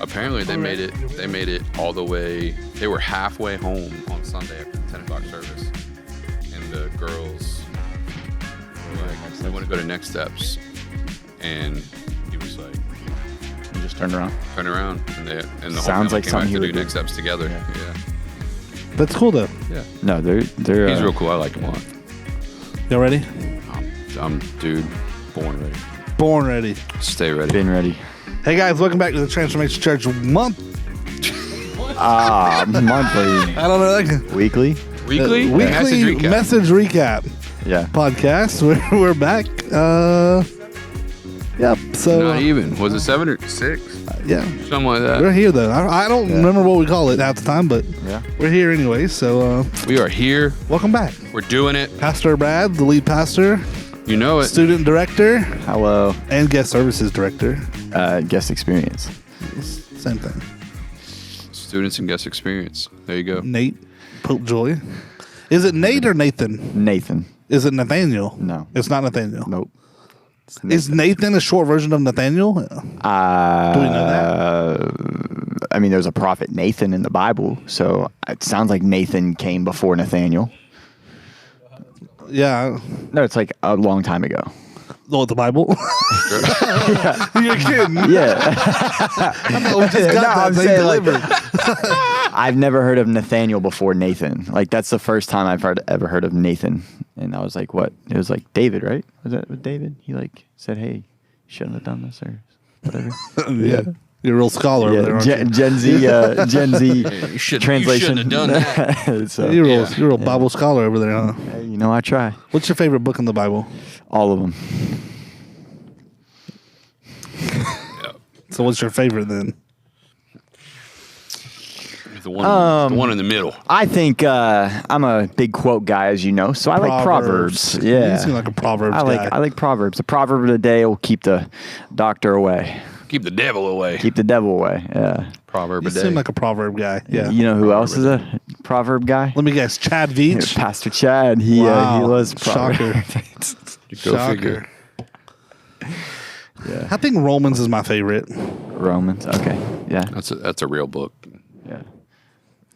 Apparently they made it. They made it all the way. They were halfway home on Sunday after the 10 o'clock service, and the girls were like, "They want to go to Next Steps," and he was like, You just turned around. "Turn around," and the whole Sounds family like came something out he to would do do. Next Steps together. Yeah, That's cool though. yeah. No, they're He's real cool. I like him a lot. Y'all ready? I'm dude, born ready. Born ready. Stay ready. been ready. Hey guys, welcome back to the Transformation Church month. Monthly, I don't know. weekly. Weekly Weekly message recap Yeah. podcast. We're back. Yep. So Not even. Was it 7 or 6? yeah, Something like that. we're here though. I don't remember what we call it at the time, but Yeah. we're here anyway. So We are here. welcome back, We're doing it. Pastor Brad, the lead pastor, You know it. student director, Hello. and guest services director. Guest experience. Same thing. Students and guest experience. There you go. Nate Pope Joy. Is it Nate or Nathan? Nathan. Is it Nathaniel? No. It's not Nathaniel. Nope. Is Nathan a short version of Nathaniel? Do we know that? I mean, there's a prophet Nathan in the Bible, so it sounds like Nathan came before Nathaniel. Yeah. No, it's like a long time ago. Oh, the Bible? You're kidding. Yeah. We just got I'm that. They saying, like, delivered. I've never heard of Nathaniel before Nathan. Like, that's the first time I've ever heard of Nathan. And I was like, what? It was like David, right? Was that with David? He like said, hey, you shouldn't have done this or whatever. Yeah. You're a real scholar over there, Yeah, aren't Gen Z You translation. shouldn't have done that. So, you? You're a real Bible scholar over there, huh? hey, you know, I try. What's your favorite book in the Bible? All of them. So what's your favorite then? The one in the middle. I think I'm a big quote guy, as you know, so I like Proverbs. Yeah, You seem like a Proverbs guy. I like Proverbs. The proverb of the day will keep the doctor away, Keep the devil away. keep the devil away. Yeah. Proverb You a day. seem like a proverb guy. Yeah. You know who else is a proverb guy? Let me guess. Chad Veach? Pastor Chad. He Wow. was Shocker. Proverbs. Go Shocker. figure. Yeah. I think Romans is my favorite. Romans. Okay. Yeah. That's a real book. Yeah.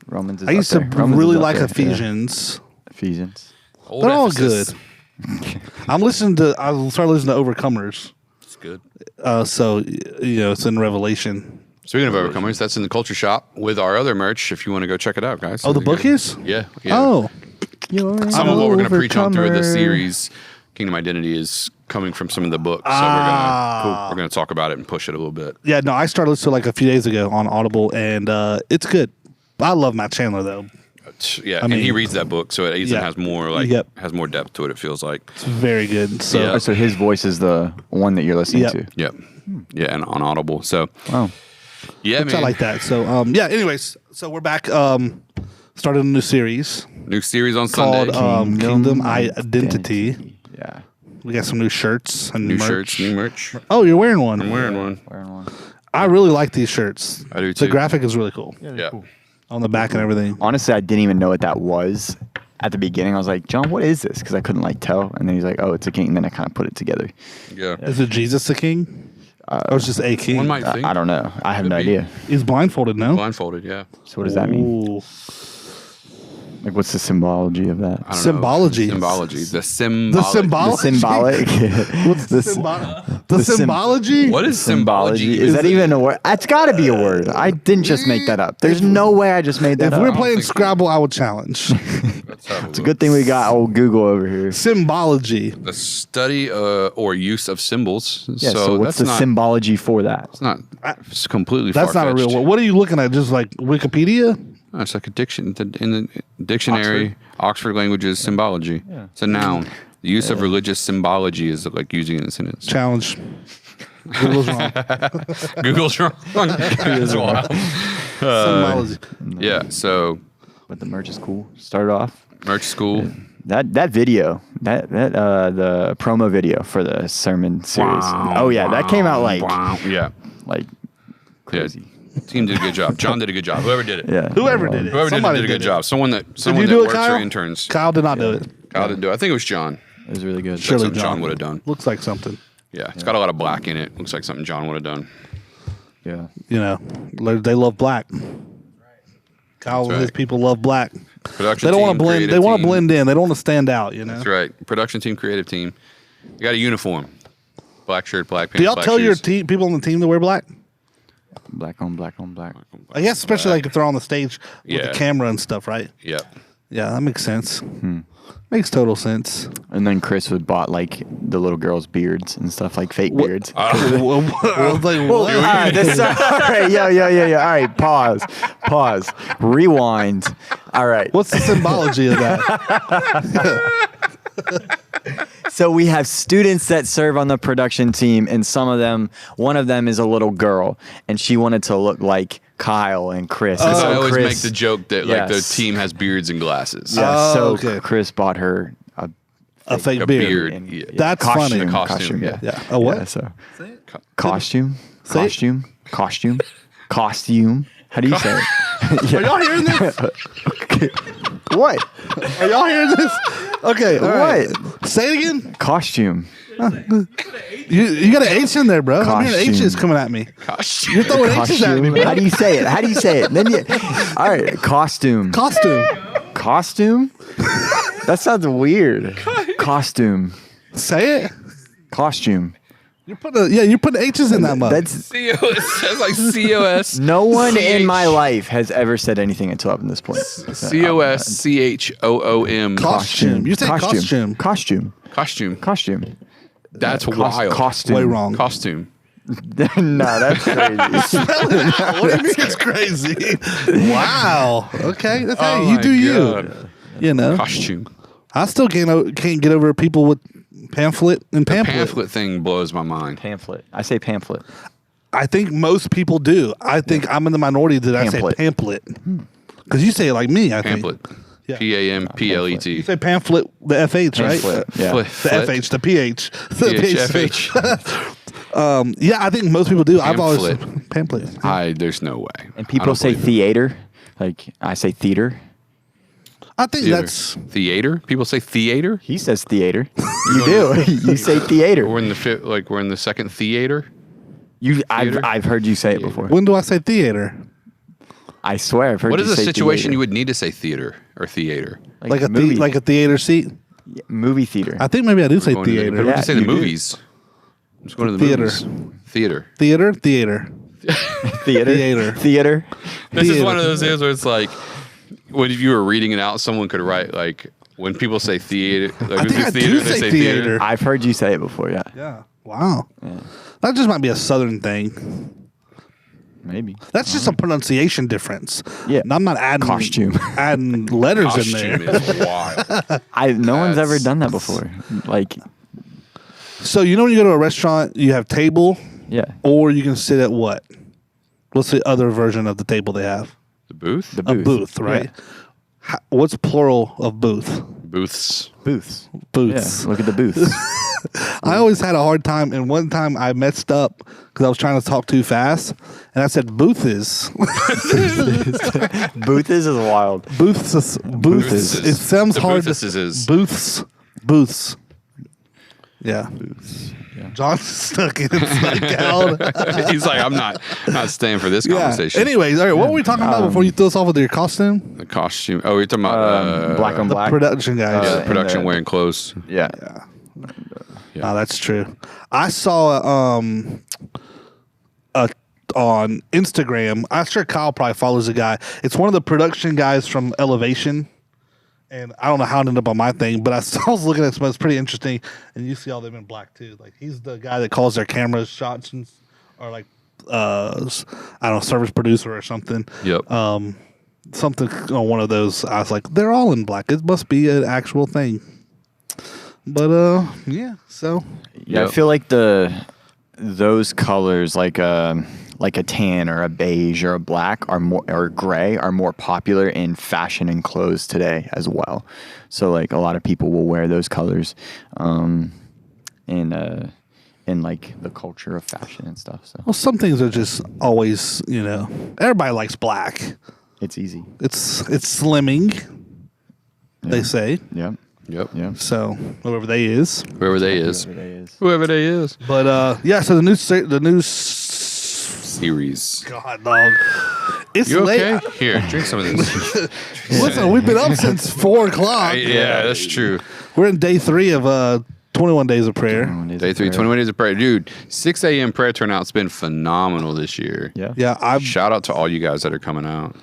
Romans is I used up to there. Romans really is up like there. Ephesians. Yeah. Ephesians. Old They're all Ephesus. good. I started listening to Overcomers. It's good. So, it's in Revelation. Speaking of Overcomers, that's in the Culture Shop with our other merch if you want to go check it out, guys. Oh, the book is? Yeah. Oh. Some of what we're going to preach on through the Overcomer. series, Kingdom Identity, is coming from some of the books. So we're going to talk about it and push it a little bit. Yeah, no, I started listening like a few days ago on Audible, and it's good. I love Matt Chandler, though. Yeah, I and he mean- reads that book, so it even Yeah. has more has more depth to it. It feels like. It's very good. So, Yeah. So his voice is the one that you're listening Yep. to. Yep. Yeah, and on Audible. So Wow. yeah, which I man. like that. So, anyways, so we're back. Started a new series New series on called Sunday. Kingdom Identity. Yeah. We got some new shirts and New merch. shirts, new merch. Oh, you're wearing one. I'm wearing one. Wearing one. I really like these shirts. I do The too. graphic is really cool Yeah. on the back and everything. Honestly, I didn't even know what that was at the beginning. I was like, John, what is this? Because I couldn't tell. And then he's like, oh, it's a king. And then I kind of put it together. Yeah. Is it Jesus the King? Or it's just a king? One might think. I don't know. I have Could no be. idea. He's blindfolded, no? Blindfolded, yeah. So what does that mean? Ooh. Like, what's the symbology of that? I don't Symbology. know. Symbology. The The symbology. symbology. The symbolic. What's the, the symbology? What is symbology? Is that even a word? It's got to be a word. I didn't just make that up. There's no way I just made that If up. we're don't playing think so. Scrabble, I would challenge. It's It's a good thing we got old Google over here. Symbology. The study or use of symbols. Yeah, so what's that's the not, symbology for that? It's not. It's completely. That's not a real far-fetched. word. What are you looking at? Just like Wikipedia? No, it's like a diction in the dictionary. Oxford Languages symbology. It's a noun. The use of religious symbology is like using it in a sentence. Challenge. Google's wrong. Google's wrong. That's wild. Symbology. Yeah. So But the merch is cool. Started off. merch school. That video, the promo video for the sermon series. Oh yeah, that came out like Yeah. crazy. Team did a good job. John did a good job. Whoever did it. Yeah. Whoever did it. Whoever Somebody did it did a good it. job. Someone that Did you do it, works Kyle? for interns. Kyle did not do it. Kyle didn't do it. I think it was John. It was really good. Surely That's what John would have done. Looks like something. Yeah, it's got a lot of black in it. Looks like something John would have done. Yeah. You know, they love black. Kyle and his people love black. Production They don't want team, to blend. creative They want to team. blend in. They don't want to stand out. You know. That's right. Production team, creative team. You got a uniform. Black shirt, black pants. Do y'all black tell your shoes. people on the team to wear black? Black on black on black. I guess especially like if they're on the stage with Yeah. the camera and stuff, right? Yeah. Yeah, that makes sense. Makes total sense. And then Chris would bought like the little girls' beards and stuff, like fake beards. I was like, what? All right, all right, yeah. All right, pause, rewind. All right. What's the symbology of that? So we have students that serve on the production team, and one of them is a little girl, and she wanted to look like Kyle and Chris. And I always Chris, make the joke that like the Yes. team has beards and glasses. Yeah, Oh, so okay. Chris bought her A fake A beard. beard. and- Yeah. That's funny. A costume, yeah. Yeah. A what? Yeah, so Co- costume. Say it. Costume. How do you say it? Are y'all hearing this? What? Are y'all hearing this? Okay. all right. What? Say it again. Costume. You got an H in there, bro. I'm hearing Costume. H's coming at me. Costume. You're throwing H's at me, Costume. man. How do you say it? How do you say it? Then you. All right. Costume. Costume? That sounds weird. Costume. Say it. Costume. You're putting H's in that mug. That's It says like COS. no one in CH. my life has ever said anything until up to this point. COSCHOOM. Costume. You say costume. Costume. Costume. That's wild. Costume. Way wrong. Costume. No, that's crazy. What do you mean it's crazy? Wow. Okay. That's Oh hey, you my do you. God. You know. Costume. I still can't get over people with pamphlet and pamphlet. Pamphlet thing blows my mind. Pamphlet. I say pamphlet. I think most people do. I think I'm in the minority that I say Pamphlet. pamphlet. Because you say it like me, I Pamphlet. think. Yeah. PAMPLET. You say pamphlet, the FH, right? Pamphlet. Yeah. The FH, the PH. The PHFH. Yeah, I think most people do. I've always Pamphlet. pamphlet. There's no way. And I people don't say believe it. theater. Like I say theater. I think Theater. that's Theater. People say theater. He says theater. You do. You say theater. We're in the second theater. I've Theater? heard you say it before. when do I say theater? I swear I've heard What you is a say situation theater. you would need to say theater or theater? Like a movie, like a theater seat? movie theater. I think maybe I do say Going to the- theater. Everyone Yeah, say the you do. movies. I'm just going to the Theater. movies. Theater. Theater. Theater. Theater. Theater. This is Theater. one of those things where it's like, when you were reading it out, someone could write like, when people say theater, like, I think I do they say theater. I've heard you say it before. Yeah. Yeah. Wow. That just might be a southern thing. Maybe. That's just a pronunciation difference. Yeah. And I'm not adding adding letters in Costume there. is wild. No one's ever That's- done that before. Like, So you know when you go to a restaurant, you have table, yeah. or you can sit at what? What's the other version of the table they have? The booth? The A booth, right? What's plural of booth? Booths. Booths. Booths. Yeah. Look at the booths. I always had a hard time, and one time I messed up because I was trying to talk too fast, and I said booths. Booths is wild. Booths. Booths. It sounds The hard. booths is- Booths. Yeah. John's stuck in it out. He's like, I'm not staying for this Yeah. conversation. Anyways, all right. What were we talking about before you threw us off with your costume? The costume. Oh, you're talking about Black on The black. production guys. yeah, the and production the- wearing clothes. Yeah. Yeah. Yeah. Oh, that's true. I saw on Instagram. I'm sure Kyle probably follows the guy. It's one of the production guys from Elevation. And I don't know how it ended up on my thing, but I was looking at some. It's pretty interesting, and you see all them in black too. Like he's the guy that calls their cameras shots and or like I don't know, service producer or something. Yep. Something on one of those. I was like, they're all in black. It must be an actual thing. But yeah. So Yeah, Yep. I feel like those colors, like a tan or a beige or a black or gray, are more popular in fashion and clothes today as well. So like a lot of people will wear those colors, in like the culture of fashion and stuff. So well, some things are just always, everybody likes black. it's easy. It's slimming, they say. Yep. Yep. Yep. So whoever they is. Whoever they is. Whatever they is. is. Whoever they is. But yeah, so the new Series. God, dog. It's You late. okay? Here, drink some of this. Listen, we've been up since 4 o'clock. Yeah, that's true. We're in day 3 of 21 days of prayer. Day 3, 21 days of prayer. Dude, 6 a.m. prayer turnout's been phenomenal this year. Yeah. Yeah, Shout out to all you guys that are coming out.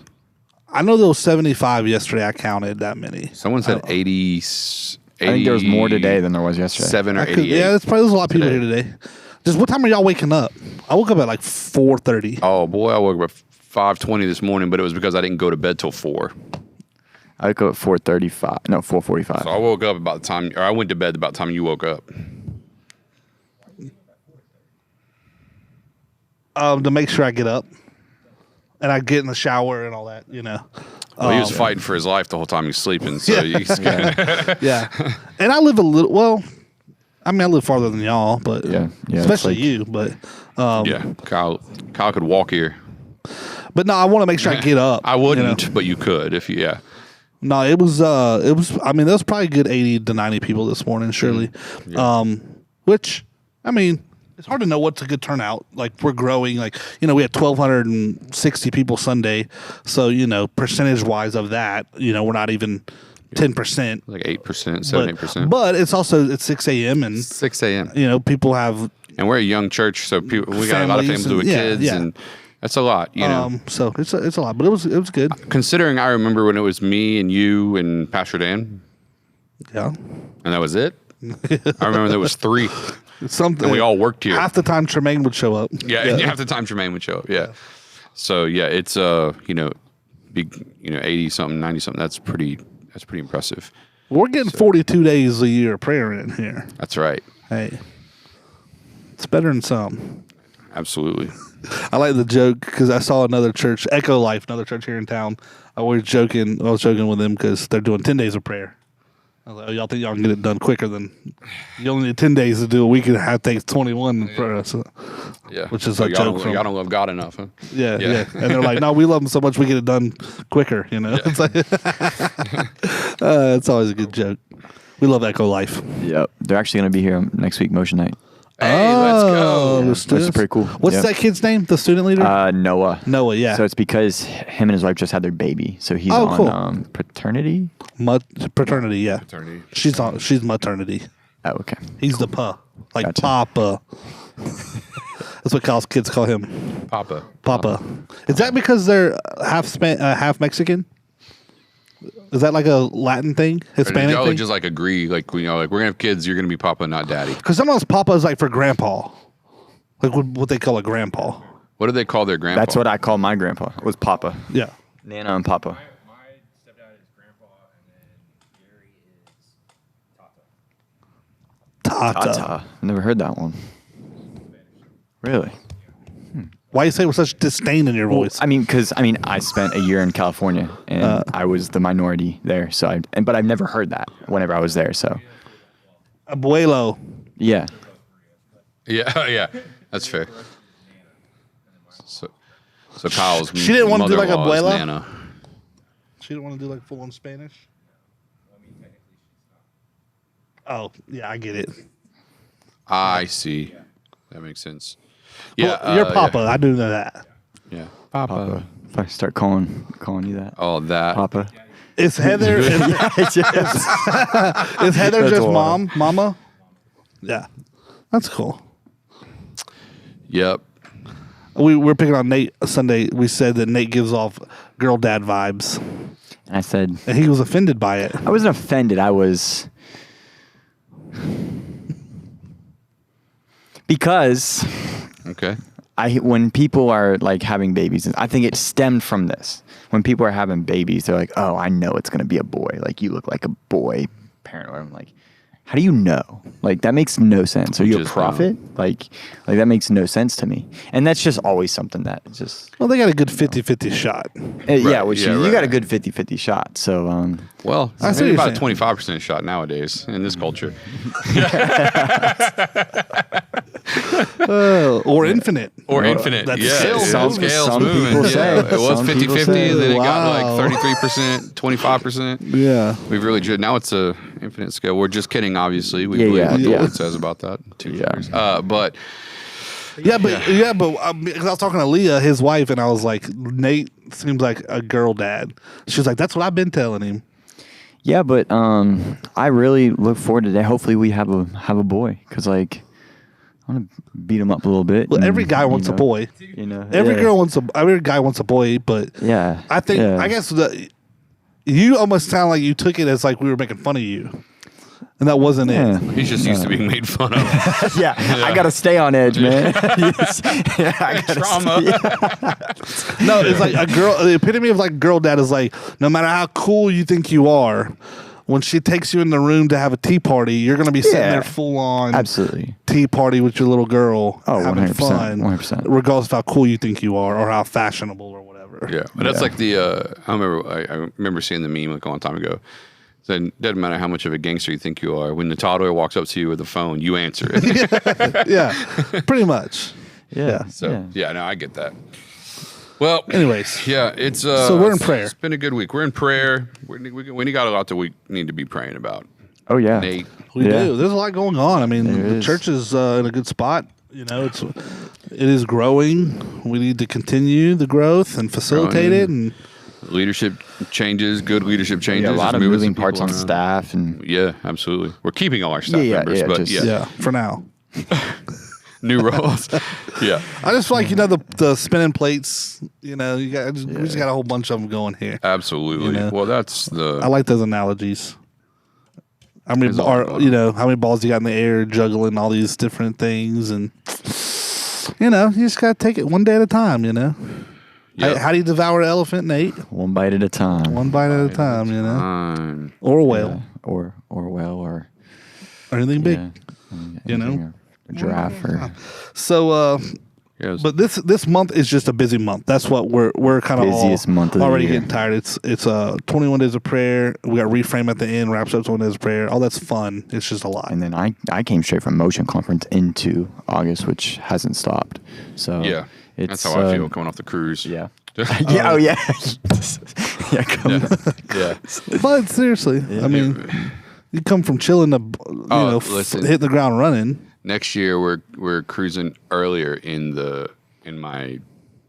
I know there was 75 yesterday. I counted that many. Someone said 80. I think there was more today than there was yesterday. 7 or I could- 88. yeah, there's a lot of people today. here today. Just what time are y'all waking up? I woke up at like 4:30. Oh, boy, I woke up at 5:20 this morning, but it was because I didn't go to bed till 4. I woke up at 4:35. No, 4:45. So I woke up about the time, or I went to bed about the time you woke up. To make sure I get up and I get in the shower and all that, Well, he was fighting for his life the whole time he's sleeping. So Yeah. And I live a little, well, I mean, I live farther than y'all, but Yeah, it's especially like- you, but yeah, Kyle could walk here. but no, I want to make sure I get up. I wouldn't, but you could if you, yeah. No, it was, I mean, there was probably a good 80 to 90 people this morning, surely. Which, I mean, it's hard to know what's a good turnout. Like, we're growing. Like, we had 1,260 people Sunday. So, percentage-wise of that, we're not even 10%. Like 8%, 7, 8%. But it's also, it's 6 a.m. and, 6 a.m. People have, And we're a young church, so we got a lot of Families families with and- kids, and that's a lot, so it's a lot. But it was good. Considering I remember when it was me and you and Pastor Dan, Yeah. and that was it. I remember there was 3, It's something. and we all worked here. Half the time Tremaine would show up. Yeah, and half the time Jermaine would show up. Yeah. So yeah, it's big, 80 something, 90 something. That's pretty impressive. We're getting 42 days a year of prayer in here. That's right. Hey, it's better than some. Absolutely. I like the joke because I saw another church, Echo Life, another church here in town. I was joking with them because they're doing 10 days of prayer. I was like, oh, y'all think y'all can get it done quicker than you only need 10 days to do a week and a half takes 21 for us. Yeah. Which is So a joke from- y'all don't love God enough, huh? Yeah, Yeah. yeah. And they're like, no, we love them so much we get it done quicker, It's like, it's always a good joke. We love Echo Life. Yep. They're actually going to be here next week, Motion Night. Hey, let's go. the Which is students. pretty cool. What's Yep. that kid's name? The student leader? Noah. Noah, yeah. So it's because him and his wife just had their baby. So he's Oh, on cool. paternity. Paternity, yeah. Paternity. She's maternity. Oh, okay. He's the pa. Like Gotcha. Papa. That's what Kyle's kids call him. Papa. Papa. Is that because they're half Mexican? Is that like a Latin thing? Or Hispanic did y'all thing? just like agree, like we're gonna have kids, you're gonna be Papa, not Daddy. Because sometimes Papa is like for grandpa. Like what they call a grandpa. What do they call their grandpa? That's what I call my grandpa. Was Papa. Yeah. Nana and Papa. My stepdad is grandpa, and then Gary is Tata. Tata. I never heard that one. Really? Why you say it with such disdain in your voice? Because I spent a year in California and I was the minority there. So but I've never heard that whenever I was there. So Abuelo. yeah. Yeah, yeah. That's fair. So Kyle's She didn't want to do like mother-in-law is abuela? Nana. She didn't want to do like full on Spanish. Oh, yeah, I get it. I see. That makes sense. Yeah, Well, you're Papa. I do know that. Yeah. Papa. If I start calling you that. Oh, that. Papa. Is Heather is Heather That's just wild. mama? Yeah. That's cool. Yep. We're picking on Nate Sunday. We said that Nate gives off girl dad vibes. And I said, And he was offended by it. I wasn't offended. I was. Because Okay. when people are like having babies, I think it stemmed from this. When people are having babies, they're like, "Oh, I know it's gonna be a boy. Like you look like a boy parent." Or I'm like, "How do you know? Like that makes no sense. Are you a Just prophet? Like that makes no sense to me." And that's just always something that just Well, they got a good 50-50 shot. yeah, which yeah, you right. got a good 50-50 shot. So Well, I see maybe what about you're a 25% shot nowadays in this culture. Or infinite. Or infinite. That's yeah. scales yeah, moving. scales Some moving. people Yeah. say. It was Some people 50-50, say. and then it Wow. got like 33%, 25%. Yeah. We've really now it's infinite scale. We're just kidding, obviously. We Yeah, believe yeah, what the yeah. Lord says about that. Two Yeah. fingers. But because I was talking to Leah, his wife, and I was like, Nate seems like a girl dad. She's like, that's what I've been telling him. Yeah, but I really look forward to that. Hopefully, we have a boy because like I want to beat him up a little bit. Well, and, every guy wants a boy. You know, Every yeah. every guy wants a boy, but Yeah, I think yeah. I guess you almost sound like you took it as like we were making fun of you, and that wasn't Yeah. it. he's just used to being made fun of. yeah, I gotta stay on edge, man. Yes. Yeah, I gotta Trauma. No, it's like a girl. The epitome of like girl dad is like, no matter how cool you think you are, when she takes you in the room to have a tea party, you're gonna be sitting Yeah. there full on Absolutely. tea party with your little girl, Oh, having 100%, fun, 100%. regardless of how cool you think you are or how fashionable or whatever. Yeah, but that's Yeah. like the. I remember seeing the meme like a long time ago. Said, doesn't matter how much of a gangster you think you are. When the toddler walks up to you with a phone, you answer it. Yeah, pretty much. Yeah. So yeah, no, I get that. Well, Anyways, yeah, it's So we're in prayer. It's been a good week. We're in prayer. We got a lot that we need to be praying about. Oh yeah. Nate, we Yeah. do. There's a lot going on. I mean, There the is. church is in a good spot. You know, it is growing. We need to continue the growth and facilitate Growing. it. And leadership changes, good leadership changes. Yeah, a lot just of moving some moving parts people on around. staff and Yeah, absolutely. We're keeping all our staff Yeah, members, yeah, but just- yeah, for now. new roles. Yeah. I just feel like the spinning plates. You know, we just got a whole bunch of them going here. Absolutely. You know? Well, that's the. I like those analogies. How many There's a lot going on. how many balls you got in the air juggling all these different things, and you just gotta take it one day at a time. Yeah. How do you devour an elephant, Nate? one bite at a time. One bite at a time, or a whale, Yeah. Or whale or or anything big. yeah, know? or a giraffe or So, Yes. but this month is just a busy month. That's what we're kind of Busiest month of the already year. getting tired. It's 21 days of prayer. We got reframe at the end, wraps up 21 days of prayer. All that's fun. It's just a lot. and then I came straight from Motion Conference into August, which hasn't stopped. So Yeah. it's, That's how I feel coming off the cruise. Yeah. Yeah. Oh yeah. yeah. Come Yeah. But seriously, I mean, you come from chilling to listen. hitting the ground running. Next year we're cruising earlier in my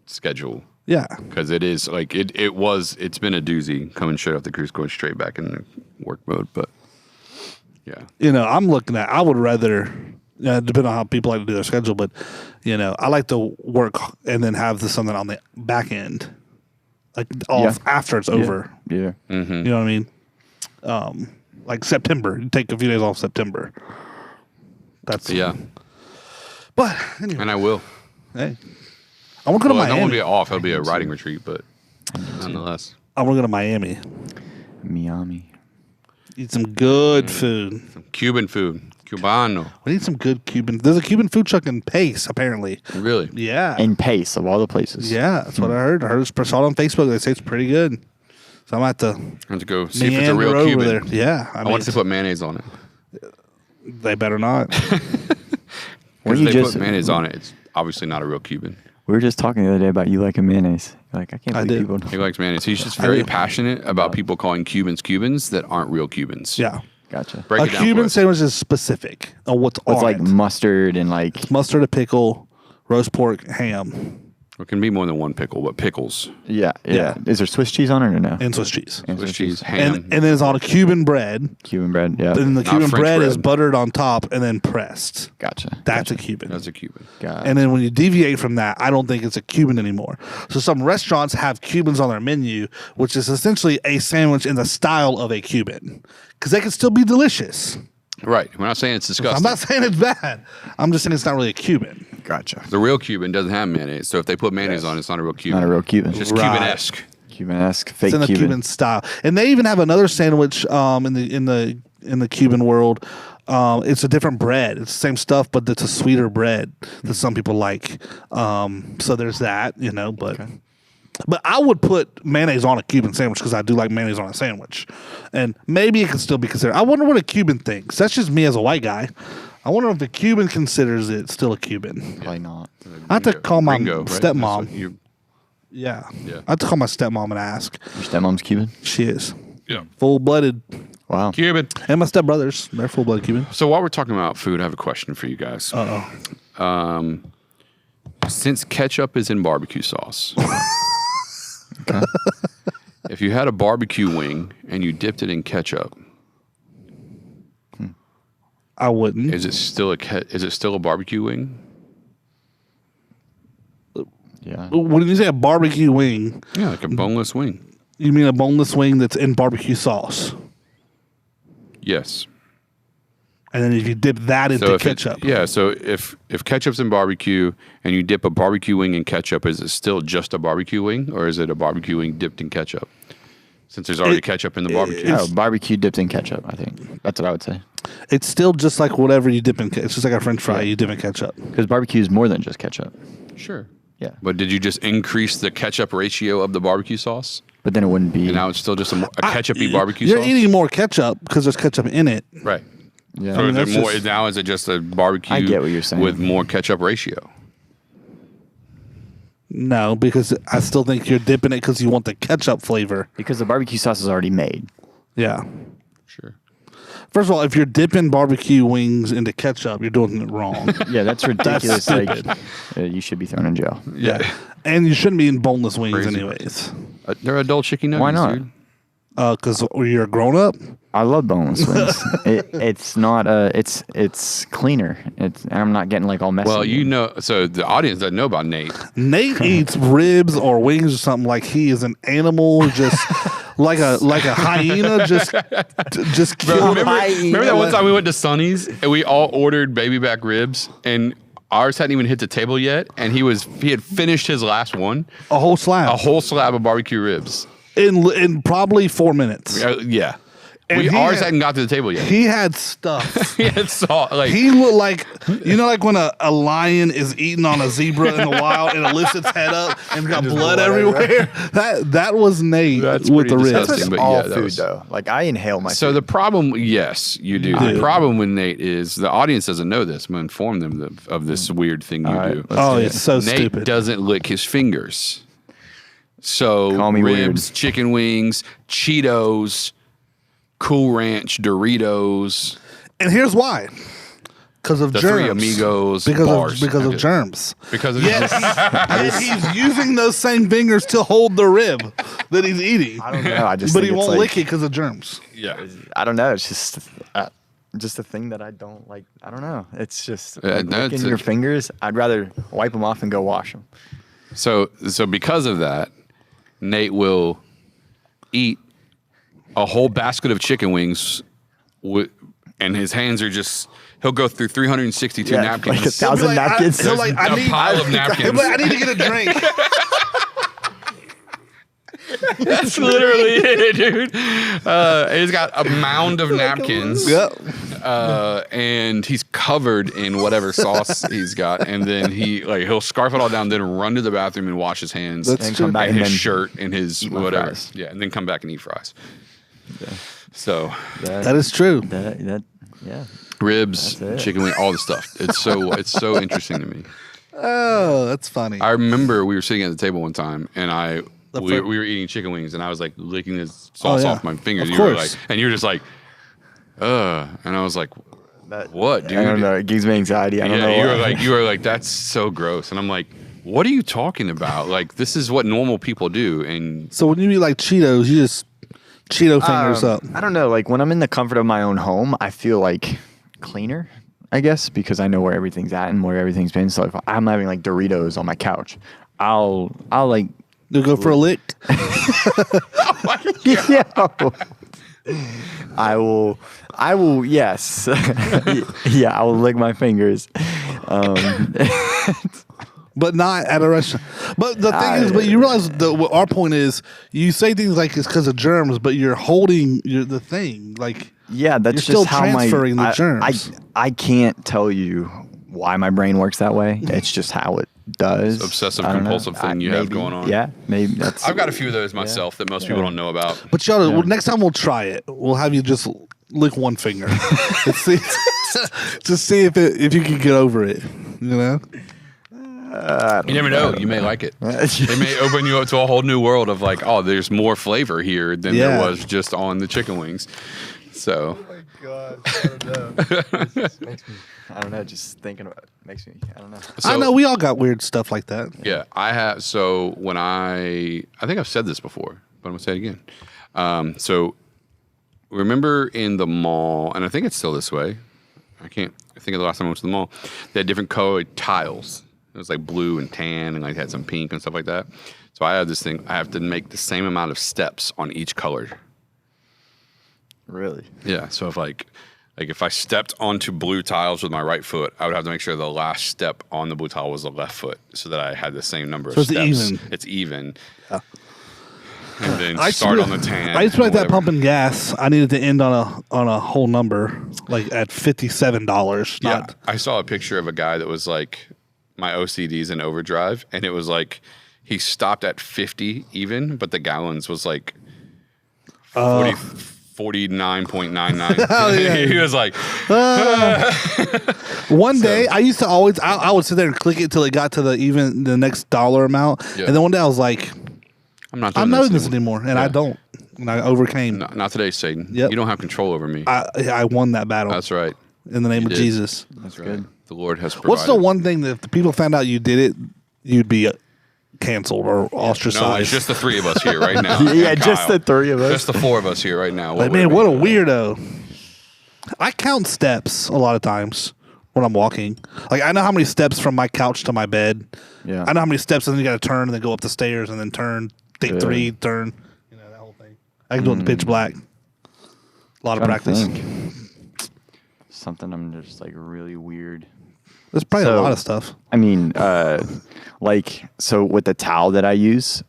schedule Yeah, because it is like it's been a doozy coming straight off the cruise, going straight back in the work mode. But yeah, I'm looking at. I would rather. Depending on how people like to do their schedule, but I like to work and then have something on the back end, like off after it's over. Yeah. You know what I mean? Like September, you take a few days off September. That's yeah, But anyway, and I will. hey, I want to go to Well, it won't Miami. be off. It'll be a riding retreat, but nonetheless, I want to go to Miami. Miami. Eat some good food. Cuban food, Cubano. We need some good Cuban. There's a Cuban food truck in Pace, apparently. Really? Yeah. And Pace of all the places. Yeah, that's what I heard. I saw it on Facebook. They say it's pretty good. So I'm going to have I have to go see if it's a meander real over Cuban. there. Yeah. I want to put mayonnaise on it. They better not. When If you they just put mayonnaise on it, it's obviously not a real Cuban. we were just talking the other day about you liking mayonnaise. You're like I can't I believe did. people don't. He likes mayonnaise. He's just very do. passionate about people calling Cubans Cubans that aren't real Cubans. Yeah. Gotcha. Break A it down Cuban for us. sandwich is specific on what's It's on like it. mustard and like Mustard, a pickle, roast pork, ham, It can be more than one pickle, but pickles, yeah. Yeah. Is there Swiss cheese on it or no? and Swiss cheese. And Swiss cheese, ham. And then it's on a Cuban bread. Cuban bread. Yeah. And the Not Cuban French bread is bread. buttered on top and then pressed. Gotcha. That's a Cuban. That's a Cuban. Gotcha. And then when you deviate from that, I don't think it's a Cuban anymore. So some restaurants have Cubans on their menu, which is essentially a sandwich in the style of a Cuban, because they can still be delicious. Right. We're not saying it's disgusting. I'm not saying it's bad. I'm just saying it's not really a Cuban. Gotcha. The real Cuban doesn't have mayonnaise, so if they put mayonnaise on it, it's not a real Cuban. Not a real Cuban. It's just Right. Cuban-esque. Cuban-esque, fake It's in the Cuban. Cuban style, and they even have another sandwich in the Cuban world. It's a different bread. It's the same stuff, but it's a sweeter bread that some people like. So there's that, But I would put mayonnaise on a Cuban sandwich because I do like mayonnaise on a sandwich, and maybe it can still be considered. I wonder what a Cuban thinks. That's just me as a white guy. I wonder if the Cuban considers it still a Cuban. Probably not. I have to call my Ringo, right? stepmom. That's what you- Yeah. Yeah. I have to call my stepmom and ask. Your stepmom's Cuban? She is Yeah. full-blooded. Wow. Cuban. And my stepbrothers, they're full-blood Cuban. So while we're talking about food, I have a question for you guys. Since ketchup is in barbecue sauce, Okay. if you had a barbecue wing and you dipped it in ketchup, I wouldn't. is it still a barbecue wing? Yeah. When you say a barbecue wing, Yeah, like a boneless wing. you mean a boneless wing that's in barbecue sauce. Yes. And then if you dip that into if it- ketchup. so if ketchup's in barbecue and you dip a barbecue wing in ketchup, is it still just a barbecue wing, or is it a barbecue wing dipped in ketchup? Since there's already ketchup in the barbecue. Oh, barbecue dipped in ketchup, I think. That's what I would say. It's still just like whatever you dip in ketchup. It's just like a french fry, you dip in ketchup. Because barbecue is more than just ketchup. Sure. Yeah. But did you just increase the ketchup ratio of the barbecue sauce? But then it wouldn't be. And now it's still just a ketchup-y barbecue You're sauce? eating more ketchup because there's ketchup in it. Right. Yeah. So I mean, is that's it more, just- now is it just a barbecue I get what you're saying. with more ketchup ratio? No, because I still think you're dipping it because you want the ketchup flavor. Because the barbecue sauce is already made. Yeah. Sure. First of all, if you're dipping barbecue wings into ketchup, you're doing it wrong. Yeah, that's ridiculous. stupid. You should be thrown in jail. Yeah. And you shouldn't be eating boneless wings Crazy. anyways. They're adult chicken nuggets, Why not? dude. Because you're a grown-up. I love boneless wings. It's not. It's cleaner. And I'm not getting like all messy. Well, you know, so the audience doesn't know about Nate. Nate eats ribs or wings or something like he is an animal, just like a hyena, just kill. Remember that one time we went to Sonny's and we all ordered baby back ribs and ours hadn't even hit the table yet, and he had finished his last one, A whole slab. a whole slab of barbecue ribs. in probably 4 minutes. Yeah. And Ours hadn't got to the table yet. He had stuff. He had salt. Like, He looked like, like when a lion is eating on a zebra in the wild and it lifts its head up and got blood everywhere. That was Nate That's with the pretty ribs. disgusting. but all yeah, that food was- though. Like I inhale my. so food. the problem, yes, you do. do. The problem with Nate is the audience doesn't know this. I'm going to inform them of this weird thing you All right, do. let's Oh, do it's it. so Nate stupid. doesn't lick his fingers. So Call me ribs, weird. chicken wings, Cheetos, Cool Ranch, Doritos, And here's why. Because of the germs. Three Amigos, Because bars. of germs. Because of Yes, he's using those same fingers to hold the rib that he's eating. I don't know. I just. But think he it's won't like, lick it because of germs. yeah. I don't know. It's just a thing that I don't like. I don't know. It's just Yeah, like, that's licking your fingers. I'd rather wipe them off and go wash them. So because of that, Nate will eat a whole basket of chicken wings, and his hands are just. He'll go through 362 napkins. like 1,000 napkins. He'll like, a pile of napkins. He'll be like, I need to get a drink. That's literally it, dude. He's got a mound of napkins. Yep. And he's covered in whatever sauce he's got, and then he'll scarf it all down, then run to the bathroom and wash his hands, That's And true. come back and and his then shirt, and his eat my whatever, fries. yeah, and then come back and eat fries. So That is true. Yeah. ribs, That's it. chicken wing, all the stuff. It's so interesting to me. Oh, that's funny. I remember we were sitting at the table one time, and The we fir- were eating chicken wings, and I was like licking this sauce yeah. off my fingers. Of And you were course. like, and you were just like, and I was like, what, dude? I don't know. It gives me anxiety. I don't know. You were like, that's so gross, and I'm like, what are you talking about? Like, this is what normal people do, and So when you eat like Cheetos, you just Cheeto fingers up. I don't know. Like when I'm in the comfort of my own home, I feel like cleaner, I guess, because I know where everything's at and where everything's been. So if I'm having like Doritos on my couch, I'll like You go for a lick. yeah. I will. Yes. Yeah. I will lick my fingers. But not at a restaurant. But the thing is, but you realize what our point is, you say things like it's because of germs, but you're holding the thing. Like, Yeah, that's You're just still how transferring the my germs. I can't tell you why my brain works that way. It's just how it does. Obsessive I don't know. compulsive thing you have Maybe, going on. Yeah, maybe that's. I've got a few of those myself that most people don't know about. but y'all, well, next time we'll try it. We'll have you just lick one finger. Let's see, just see if you can get over it. You know. You never know. You may like it. It may open you up to a whole new world of like, oh, there's more flavor here than there Yeah. was just on the chicken wings. So Oh my god, I don't know. It just makes me, I don't know. Just thinking about it makes me. I don't know. I know we all got weird stuff like that. Yeah, I have. So when I think I've said this before, but I'm gonna say it again. So remember in the mall, and I think it's still this way. I can't think of the last time I went to the mall. They had different colored tiles. It was like blue and tan, and like had some pink and stuff like that. So I have this thing. I have to make the same amount of steps on each color. Really? Yeah. So if I stepped onto blue tiles with my right foot, I would have to make sure the last step on the blue tile was the left foot, so that I had the same number of So it's steps. even. It's even. Yeah. And then I used to start do- on the tan. I used to be like that whatever. pumping gas. I needed to end on a whole number, like at $57. Yeah, Not I saw a picture of a guy that was like, my OCD's in overdrive, and it was like he stopped at 50 even, but the gallons was like 49.99. Oh, yeah. He was like, one day. I used to always. I would sit there and click it till it got to the next dollar amount, Yeah. and then one day I was like, I'm not I'm doing not doing this anymore, and I Yeah. don't. And I overcame. Not today, Satan. Yep. You don't have control over me. I won that battle That's right. in the name You of did. Jesus. That's Right. good. The Lord has provided. What's the one thing that if the people found out you did it, you'd be canceled or ostracized? No, it's just the three of us here right now. Yeah, and just Kyle. the three of us. Just the four of us here right now. Like, would man, it what a be? weirdo. I count steps a lot of times when I'm walking. Like, I know how many steps from my couch to my bed. Yeah. I know how many steps, and then you got to turn and then go up the stairs and then turn, take Yeah. 3, turn. You know, that whole thing. I can do it in pitch black. A lot of Trying to practice. think. Something I'm just like really weird. There's probably a So- lot of stuff. I mean, like, so with the towel that I use,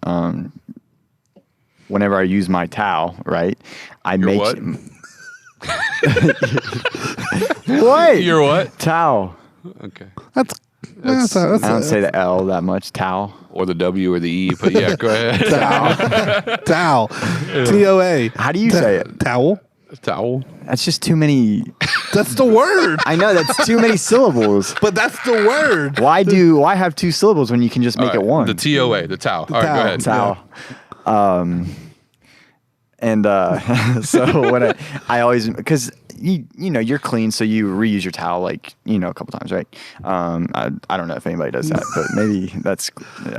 whenever I use my towel, right, I Your make what? what? You're what? Towel. Okay. That's I don't say the L that much. Towel. Or the W or the E, but yeah, go ahead. towel. TOA. How do you say it? Towel. Towel. That's just too many. That's the word. I know that's too many syllables. But that's the word. Why have two syllables when you can just make All it right, one? The TOA, the towel. All right, towel. go ahead. towel. And so what I always, because you know you're clean, so you reuse your towel like a couple times, right? I don't know if anybody does that, but maybe that's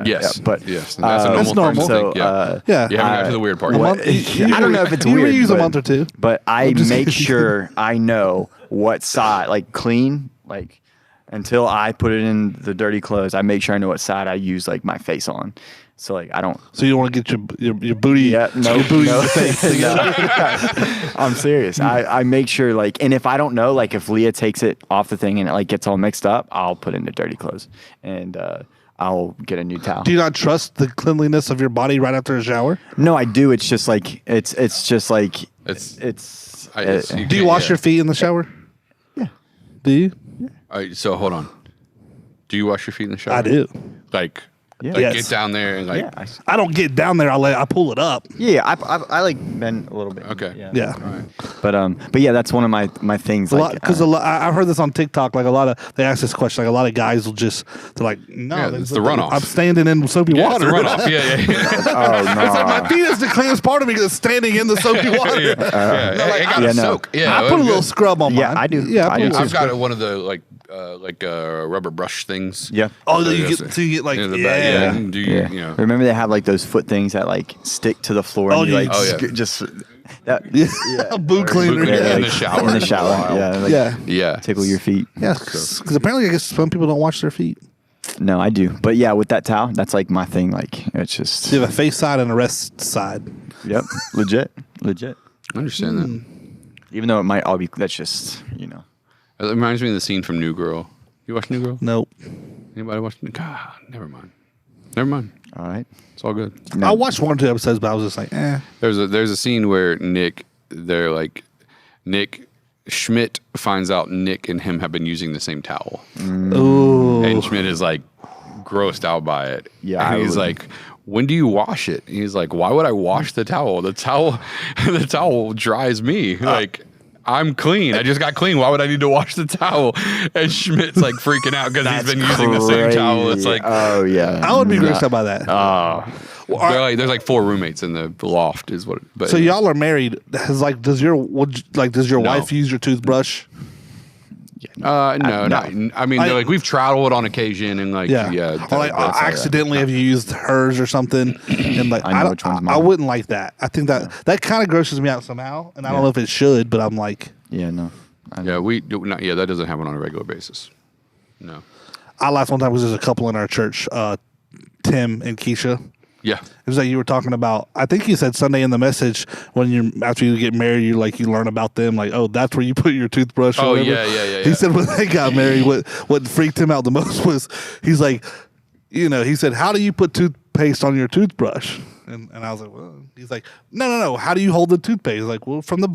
Yes. yeah, but yes. That's a normal That's normal. person So thing. Yeah. Yeah. You haven't got to the weird part yet. what- I don't know if it's you weird, reuse a but- month or two. But I just make kidding. sure I know what side, like clean, like until I put it in the dirty clothes. I make sure I know what side I use like my face on. So like I don't. So you don't want to get your booty. Yeah, no, your booty no. face together. I'm serious. I make sure like, and if I don't know, like if Leah takes it off the thing and it like gets all mixed up, I'll put it into dirty clothes and I'll get a new towel. Do you not trust the cleanliness of your body right after a shower? No, I do. It's just like it's just like It's- it's. Do you wash your feet in the shower? Yeah. Do you? All right, so hold on. Do you wash your feet in the shower? I do. Like, Yeah. like Yes. get down there and like. Yeah, I don't get down there. I pull it up. I like bend a little bit. Okay. Yeah. All right. But yeah, that's one of my things. A Like, lot because I've heard this on TikTok. Like they ask this question. Like a lot of guys will just they're like, no, Yeah, it's the runoff. I'm standing in soapy Yeah, water. it's a runoff. Yeah. oh no. It's like my feet is the cleanest part of me because it's standing in the soapy water. yeah. It got yeah, to no. soak. Yeah. I put a little scrub on Yeah, mine. I do. Yeah, I I do put a too. little I've got scrub. one of the rubber brush things. Yeah. Oh, So you that's get it. so you get like the back, yeah. and do Yeah. you know? Remember they have like those foot things that like stick to the floor Oh, and you yeah. like Oh, yeah. just that A boot Or cleaner. cleaner. Yeah. In the shower. In the shower. Wow. Yeah. Like, Yeah. Yeah. Tickle your feet. Yeah, because apparently I guess some people don't wash their feet. No, I do. But yeah, with that towel, that's like my thing. Like it's just You have a face side and a rest side. yep, legit. I understand that. Even though it might all be that's just It reminds me of the scene from New Girl. You watch New Girl? Nope. Anybody watch? God, never mind. Never mind. all right. It's all good. No. I watched 1 or 2 episodes, but I was just like, eh. There's a scene where Nick Schmidt finds out Nick and him have been using the same towel, Ooh. and Schmidt is like grossed out by it. Yeah, and I he's would- like, "When do you wash it?" And he's like, "Why would I wash the towel? The towel dries me. Like I'm clean. I just got clean. Why would I need to wash the towel?" And Schmidt's like freaking out because he's been using the same towel. It's like, oh yeah. I would be grossed out by that. There's like 4 roommates in the loft, is what. But So y'all are married. Does your No. wife use your toothbrush? no. I mean, I- like we've traveled on occasion and like Or like accidentally have you used hers or something? And like I know which one's I mine. wouldn't like that. I think that kind of grosses me out somehow, and I don't know if it should, but I'm like, Yeah, no. Yeah, we do not. Yeah, that doesn't happen on a regular basis. No. I laughed one time because there's a couple in our church, Tim and Keisha. Yeah. It was like you were talking about. I think you said Sunday in the message when after you get married, you learn about them. Like, oh, that's where you put your toothbrush. Oh, or whatever. yeah. He said when they got married, what freaked him out the most was he's like, he said, how do you put toothpaste on your toothbrush? And I was like, well, he's like, no. How do you hold the toothpaste? He's like, well, from the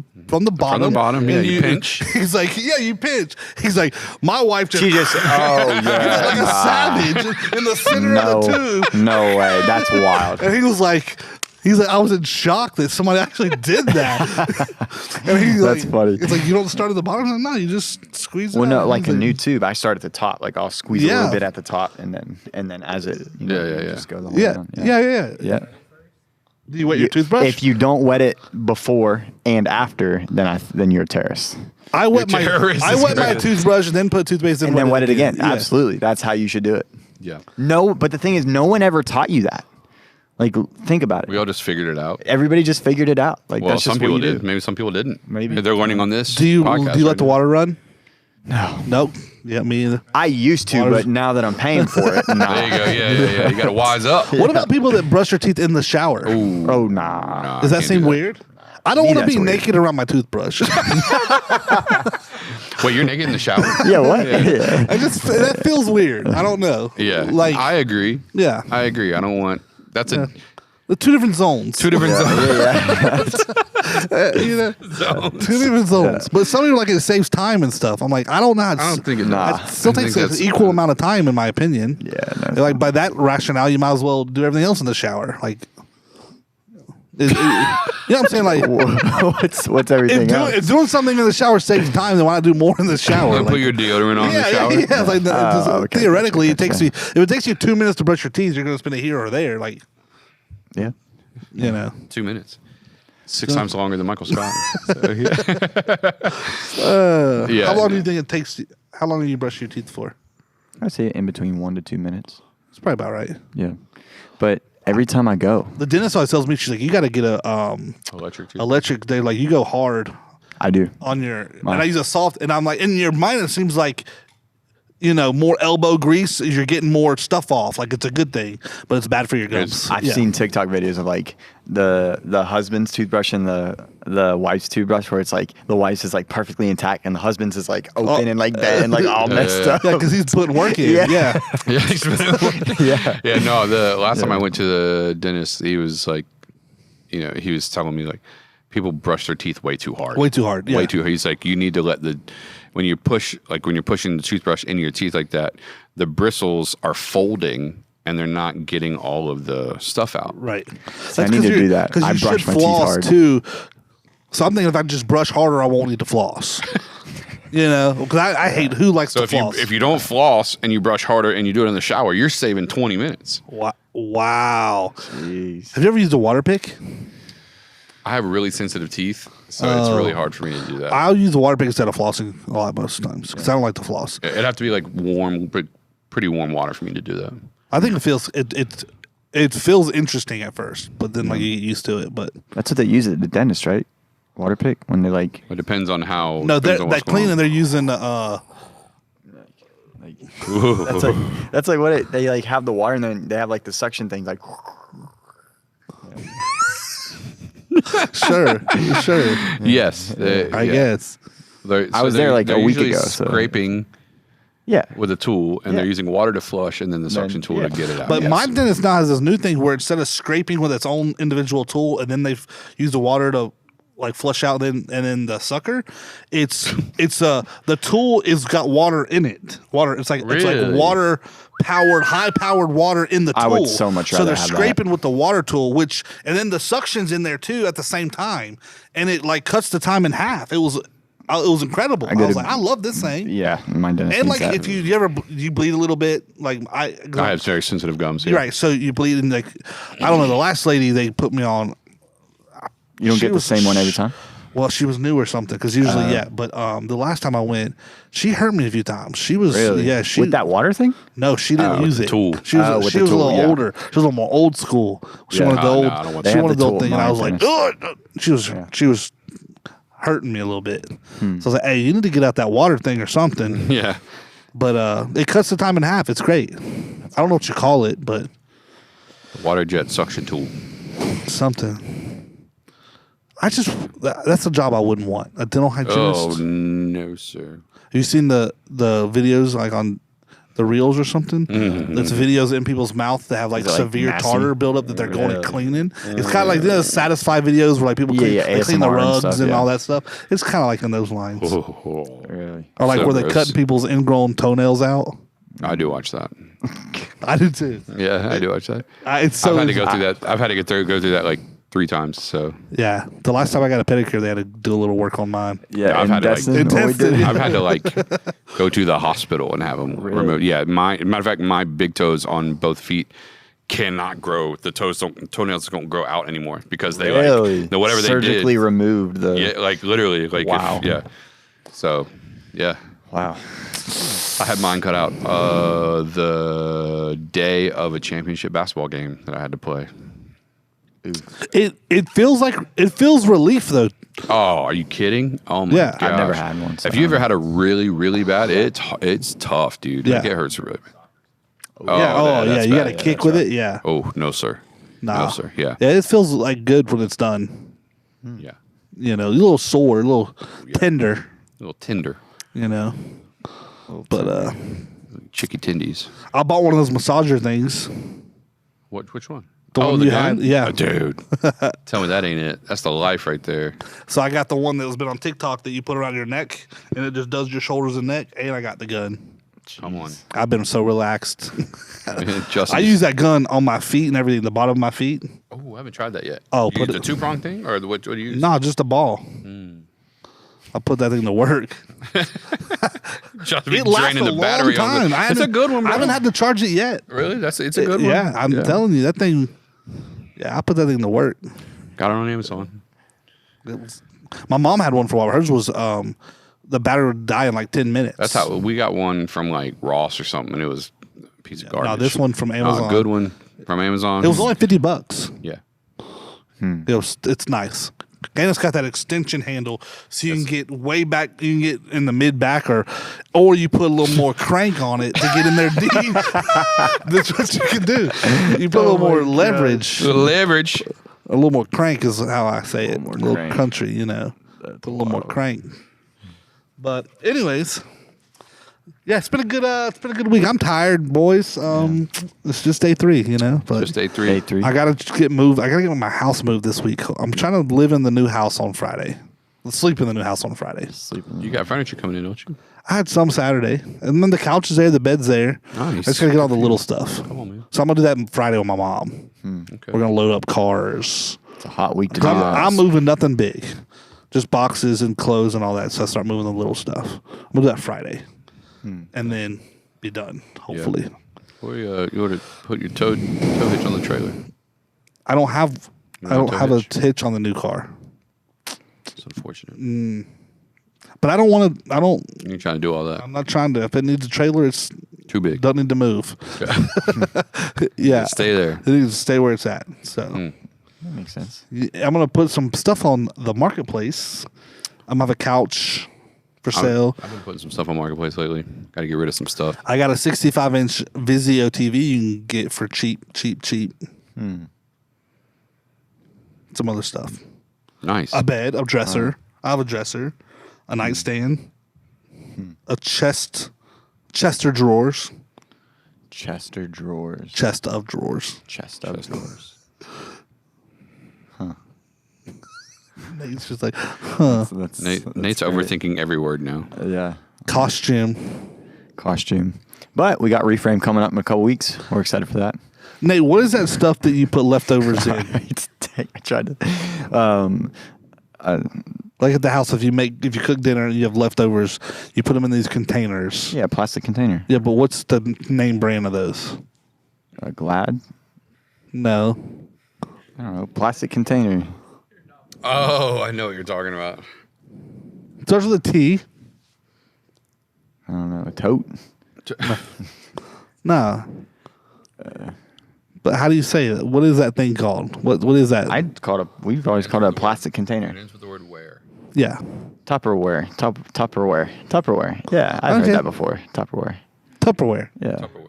bottom. bottom, yeah, and you pinch. He's like, yeah, you pinch. He's like, my wife just. She just, oh, like yeah. a savage in the center of the tube. No way. That's wild. And he was like, I was in shock that somebody actually did that. And he's That's funny. It's like, you don't start at the bottom? I'm like, no, you just squeeze it Well, out. no, like He's a new tube, I start at the top. Like I'll squeeze a Yeah. little bit at the top, and then as it, Yeah. just go the whole way Yeah. down. Yeah. Yeah. Do you wet your toothbrush? If you don't wet it before and after, then you're a terrorist. I wet my terrorist is great. toothbrush and then put toothpaste in And then wet it again. Yeah. Absolutely. That's how you should do it. Yeah. No, but the thing is, no one ever taught you that. Like, think about We it. all just figured it out. Everybody just figured it out. Like, Well, that's just some people what you did. do. Maybe some people didn't. Maybe. They're learning on this. Do you podcast let right the now. water run? No. Nope. Yeah, me either. I used to, Water's- but now that I'm paying for it, nah. There you go. Yeah. You got to wise up. What about people that brush their teeth in the shower? Ooh. Oh, nah. Nah, Does I that can't seem do weird? I don't Me, want to that's be weird. naked around my toothbrush. Wait, you're naked in the shower? Yeah, what? Yeah. Yeah. That feels weird. I don't know. Yeah. Like I agree. yeah, I agree. I don't want. That's a the two different zones. two different zones. You know, two different zones. But some people like it saves time and stuff. I'm like, I don't know. I don't think it Nah. does. It still I think takes an that's- equal amount of time, in my opinion. Yeah, no. Like by that rationale, you might as well do everything else in the shower. Like, you know what I'm saying? Like, what's everything else? if doing something in the shower saves time, then why not do more in the shower? Put Like, your deodorant on in the yeah, shower. yeah. Like okay, theoretically, gotcha, it takes you. If it takes you 2 minutes to brush your teeth, you're going to spend it here or there. Like, Yeah. you know. 2 minutes. 6 times longer than Michael Scott. So, yeah. Yeah, How long do yeah. you think it takes? How long do you brush your teeth for? I'd say in between 1 to 2 minutes. It's probably about right. Yeah. But every time I go, The dentist always tells me, she's like, you got to get a Electric too. electric. They like you go hard I do. on your. Mine. And I use a soft, and I'm like, in your mind, it seems like, more elbow grease is you're getting more stuff off. Like it's a good thing, but it's bad for your gums. I've Yeah. seen TikTok videos of like the husband's toothbrush and the wife's toothbrush where it's like the wife's is like perfectly intact and the husband's is like open and like bent and like all messed up. Yeah, because he's putting work in. Yeah. Yeah. Yeah, he's been- Yeah. yeah. No, the last time I went to the dentist, he was like, he was telling me like, people brush their teeth way too hard. Way too hard. Yeah. Way too hard. He's like, you need to let when you're pushing the toothbrush into your teeth like that, the bristles are folding and they're not getting all of the stuff out. Right. I need to do that. Because I you brush should my teeth floss hard. too. So I'm thinking if I just brush harder, I won't need to floss. Because I hate who likes So to if you floss. if you don't floss and you brush harder and you do it in the shower, you're saving 20 minutes. Wow. Jeez. Have you ever used a water pick? I have really sensitive teeth, so it's really hard for me to do that. I'll use the water pick instead of flossing a lot most times because I don't like to floss. It'd have to be like warm, pretty warm water for me to do that. I think it feels interesting at first, but then like you get used to it. But That's what they use at the dentist, right? Water pick when they like It depends on how. no, depends on what's that going cleaning on. they're using. Ooh. that's like what they like have the water and then they have like the suction things like Sure. Yes, I guess. I was there like a week ago, so- Scraping yeah. with a tool, and they're Yeah. using water to flush, and then the suction tool yeah. to get it out. But Yes. my dentist now has this new thing where instead of scraping with its own individual tool and then they've used the water to like flush out and then the sucker, it's the tool is got water in it. Water. It's like Really? water powered, high powered water in the tool. I would so much So rather they're have that. scraping with the water tool, and then the suction's in there too at the same time, and it like cuts the time in half. It was it was incredible. I go was to- like, I love this thing. Yeah, my dentist. And thinks like, that. if you bleed a little bit, like I have very sensitive gums. You're Yeah. right. So you bleed, and like, I don't know. The last lady they put me on. you don't she get the was- same one every time. Well, she was new or something because usually, yeah. But the last time I went, she hurt me a few times. She was, yeah. She with that water thing. No, she didn't with use the it. tool. She was, with she the was a tool, little yeah. older. She was a little more old school. She Yeah. wanted the old. No, I don't want she They have wanted the the old tool thing, and I was like, dentist. ugh. She was hurting me a little bit. So I was like, hey, you need to get out that water thing or something. Yeah. But it cuts the time in half. It's great. I don't know what you call it, but Water jet suction tool. something. That's a job I wouldn't want. A dental hygienist. Oh no, sir. Have you seen the videos like on the reels or something? That's videos in people's mouth that have like Is it, like, severe messy? tartar buildup that they're going and Really? cleaning. It's kind of like those satisfy videos where like people clean, Yeah, they clean the ASMR and rugs stuff, and yeah. all that stuff. It's kind of like in those lines. Oh, Really? Or like So where they're gross. cutting people's ingrown toenails out. I do watch that. I do too. Yeah, I do watch that. It's so I've had to go through that. I've had to go through that like 3 times. So Yeah, the last time I got a pedicure, they had to do a little work on mine. Yeah, I've had to, like, intensity. I've had to like go to the hospital and have them removed. Yeah, matter of fact, my big toes on both feet cannot grow. The toenails don't grow out anymore because they Really? like whatever surgically they did. removed the. Yeah, like literally, like Wow. yeah. So, yeah, Wow. I had mine cut out the day of a championship basketball game that I had to play. It feels relief though. Oh, are you kidding? Oh my Yeah. gosh. I've never had one, so Have you ever had a really, really bad? It's tough, dude. Yeah. Like, it hurts really bad. Yeah. You got to bad. kick with it. Yeah. Oh no, sir. Nah. No, sir. Yeah. Yeah, it feels like good when it's done. Yeah. You know, a little sore, a little tender. A little tender. You know, but Chicky tendies. I bought one of those massager things. Which one? The one you had? Yeah. Oh, dude. Tell me that ain't it. That's the life right there. So I got the one that has been on TikTok that you put around your neck and it just does your shoulders and neck. And I got the gun. Come on. I've been so relaxed. Justin. I use that gun on my feet and everything, the bottom of my feet. Oh, I haven't tried that yet. Oh, you put use it- the 2-prong thing or what do you use? Nah, just a ball. I put that thing to work. Just It lasts draining a the long battery on time. it. It's a good one, bro. I haven't had to charge it yet. Really? It's a good one. Yeah, I'm telling you, that thing. Yeah, I put that thing to work. Got it on Amazon. My mom had one for a while. Hers was the battery would die in like 10 minutes. That's how we got one from like Ross or something. And it was a piece of garbage. No, this one from Amazon. A good one from Amazon. It was only $50. Yeah. It's nice. And it's got that extension handle, so you can get way back. You can get in the mid back, or you put a little more crank on it to get in there deep. That's what you can do. You put a little more leverage. The leverage. A little more crank is how I say it. A more little crank. country, you know. Put a little more crank. But anyways, yeah, it's been a good week. I'm tired, boys. It's just day 3, you know. But Just day 3. Day 3. I gotta get moved. I gotta get my house moved this week. I'm trying to live in the new house on Friday. Sleep in the new house on Friday. Sleeping. You got furniture coming in, don't you? I had some Saturday, and then the couch is there, the bed's there. Nice. I just gotta get all the little stuff. Come on, man. So I'm gonna do that on Friday with my mom. Okay. We're gonna load up cars. It's a hot week to do that. I'm moving nothing big, just boxes and clothes and all that. So I start moving the little stuff. I'm gonna do that Friday, and then be done. Hopefully, Or you ought to put your tow hitch on the trailer. I don't have tow a hitch? hitch on the new car, It's unfortunate. but I don't want to. I don't. You're trying to do all that. I'm not trying to. If it needs a trailer, it's Too big. doesn't need to move. Yeah, Stay there. it needs to stay where it's at. So That makes sense. I'm gonna put some stuff on the marketplace. I'm gonna have a couch for sale. I've been putting some stuff on Marketplace lately. Got to get rid of some stuff. I got a 65-inch Vizio TV you can get for cheap. Some other stuff. Nice. A bed, a dresser. I have a dresser, a nightstand, a chest of drawers. Chester drawers. Chest of drawers. Chest of drawers. Nate's just like, huh. That's Nate's great. overthinking every word now. Yeah. Costume. But we got Reframe coming up in a couple weeks. We're excited for that. Nate, what is that stuff that you put leftovers in? I tried to. Like at the house, if you cook dinner and you have leftovers, you put them in these containers. Yeah, plastic container. Yeah, but what's the name brand of those? Glad. No. I don't know. Plastic container. Oh, I know what you're talking about. It starts with a T. I don't know. A tote. No. But how do you say it? What is that thing called? What is that? We've always called it a plastic container. It ends with the word where. Yeah. Tupperware. Tupperware. Yeah, I've Okay. heard that before. Tupperware. Tupperware. Yeah. Tupperware.